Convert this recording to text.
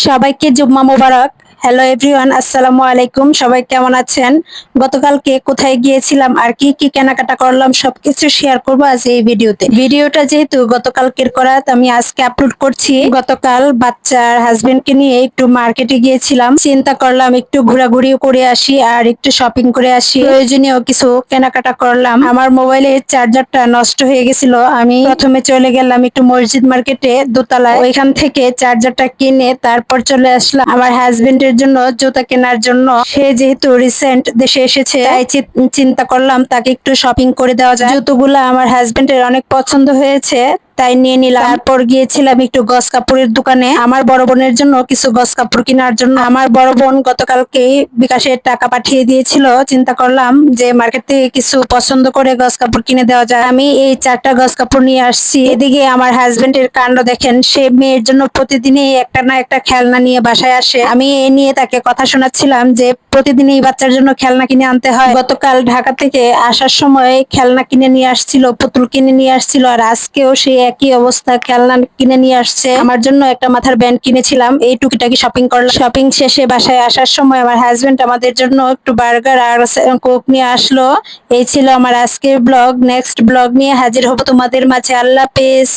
সবাইকে জুম্মা মোবারক। Hello everyone, আসসালামু আলাইকুম। সবাই কেমন আছেন? গতকালকে কোথায় গিয়েছিলাম আর কি কি কেনাকাটা করলাম সবকিছু শেয়ার করবো আজ এই ভিডিওতে। ভিডিওটা যেহেতু গতকালকের করা, আমি আজকে আপলোড করছি। গতকাল বাচ্চার হাজবেন্ডকে নিয়ে একটু মার্কেটে গিয়েছিলাম। চিন্তা করলাম একটু ঘোরাঘুরিও করে আসি আর একটু শপিং করে আসি। প্রয়োজনীয় কিছু কেনাকাটা করলাম। আমার মোবাইলের চার্জারটা নষ্ট হয়ে গেছিল। আমি প্রথমে চলে গেলাম একটু মসজিদ মার্কেটে দোতলায়, ওইখান থেকে চার্জারটা কিনে তারপর চলে আসলাম আমার হাজবেন্ডের জন্য জুতা কেনার জন্য। সে যেহেতু রিসেন্ট দেশে এসেছে, তাই চিন্তা করলাম তাকে একটু শপিং করে দেওয়া যায়। জুতোগুলা আমার হাজবেন্ডের অনেক পছন্দ হয়েছে, তাই নিয়ে নিলাম। তারপর গিয়েছিলাম একটু গস কাপড়ের দোকানে আমার বড় বোনের জন্য কিছু গস কাপড় কেনার জন্য। আমার বড় বোন গতকালকে বিকাশের টাকা পাঠিয়ে দিয়েছিল। চিন্তা করলাম যে মার্কেট থেকে কিছু পছন্দ করে গস কাপড় কিনে দেওয়া যায়। আমি এই 4টা গস কাপড় নিয়ে আসছি। এদিকে আমার হাজবেন্ডের কাণ্ড দেখেন, সে মেয়ের জন্য প্রতিদিনই একটা না একটা খেলনা নিয়ে বাসায় আসে। আমি এ নিয়ে তাকে কথা শোনাচ্ছিলাম যে প্রতিদিনই বাচ্চার জন্য খেলনা কিনে আনতে হয়। গতকাল ঢাকা থেকে আসার সময় খেলনা কিনে নিয়ে আসছিল, পুতুল কিনে নিয়ে আসছিল, আর আজকেও সেই একই অবস্থা, খেলনা কিনে নিয়ে আসছে। আমার জন্য একটা মাথার ব্যান্ড কিনেছিলাম। এই টুকিটাকি শপিং করলাম। শপিং শেষে বাসায় আসার সময় আমার হাজবেন্ড আমাদের জন্য একটু বার্গার আর কোক নিয়ে আসলো। এই ছিল আমার আজকের ব্লগ। নেক্সট ব্লগ নিয়ে হাজির হব তোমাদের মাঝে। আল্লাহ হাফেজ।